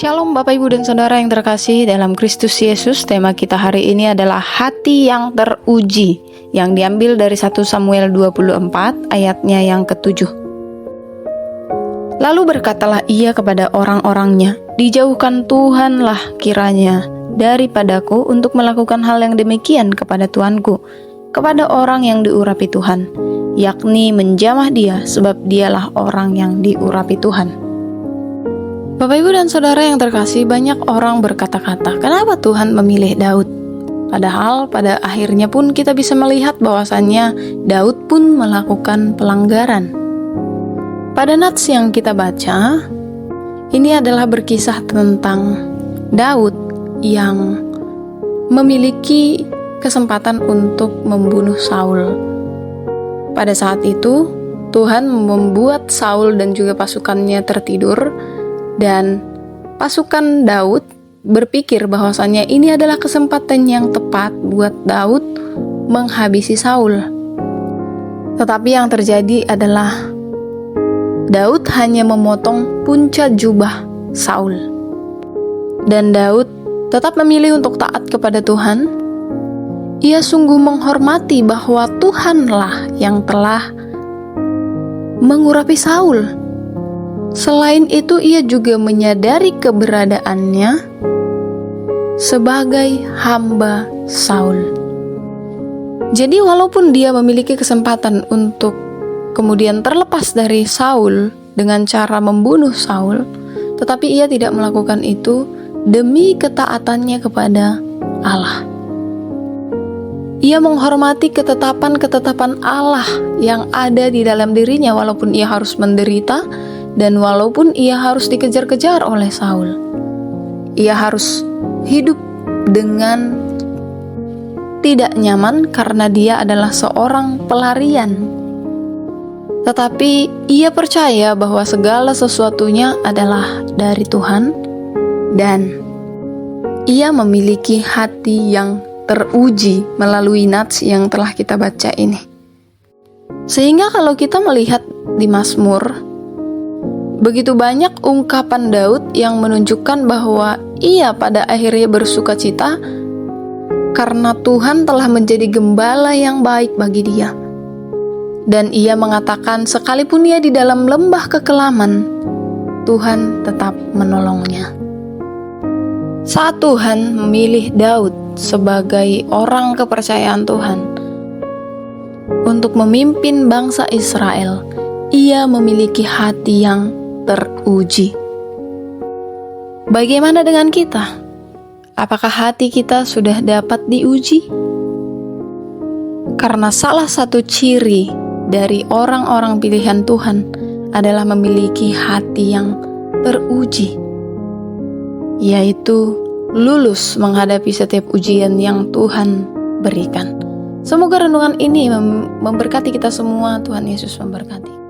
Shalom Bapak Ibu dan Saudara yang terkasih dalam Kristus Yesus. Tema kita hari ini adalah hati yang teruji, yang diambil dari 1 Samuel 24 ayatnya yang ke-7. Lalu berkatalah ia kepada orang-orangnya, dijauhkan Tuhanlah kiranya daripadaku untuk melakukan hal yang demikian kepada Tuanku, kepada orang yang diurapi Tuhan, yakni menjamah dia, sebab dialah orang yang diurapi Tuhan. Bapak Ibu dan Saudara yang terkasih, banyak orang berkata-kata, kenapa Tuhan memilih Daud? Padahal pada akhirnya pun kita bisa melihat bahwasannya Daud pun melakukan pelanggaran. Pada nats yang kita baca, ini adalah berkisah tentang Daud yang memiliki kesempatan untuk membunuh Saul. Pada saat itu, Tuhan membuat Saul dan juga pasukannya tertidur, dan pasukan Daud berpikir bahwasannya ini adalah kesempatan yang tepat buat Daud menghabisi Saul. Tetapi yang terjadi adalah Daud hanya memotong puncak jubah Saul. Dan Daud tetap memilih untuk taat kepada Tuhan. Ia sungguh menghormati bahwa Tuhanlah yang telah mengurapi Saul. Selain itu, ia juga menyadari keberadaannya sebagai hamba Saul. Jadi walaupun dia memiliki kesempatan untuk kemudian terlepas dari Saul dengan cara membunuh Saul, tetapi ia tidak melakukan itu demi ketaatannya kepada Allah. Ia menghormati ketetapan-ketetapan Allah yang ada di dalam dirinya walaupun ia harus menderita, dan walaupun ia harus dikejar-kejar oleh Saul. Ia harus hidup dengan tidak nyaman karena dia adalah seorang pelarian. Tetapi ia percaya bahwa segala sesuatunya adalah dari Tuhan, dan ia memiliki hati yang teruji melalui nats yang telah kita baca ini. Sehingga kalau kita melihat di Mazmur, begitu banyak ungkapan Daud yang menunjukkan bahwa ia pada akhirnya bersuka cita karena Tuhan telah menjadi gembala yang baik bagi dia. Dan ia mengatakan sekalipun ia di dalam lembah kekelaman, Tuhan tetap menolongnya. Saat Tuhan memilih Daud sebagai orang kepercayaan Tuhan untuk memimpin bangsa Israel, ia memiliki hati yang teruji. Bagaimana dengan kita? Apakah hati kita sudah dapat diuji? Karena salah satu ciri dari orang-orang pilihan Tuhan adalah memiliki hati yang teruji, yaitu lulus menghadapi setiap ujian yang Tuhan berikan. Semoga renungan ini memberkati kita semua. Tuhan Yesus memberkati.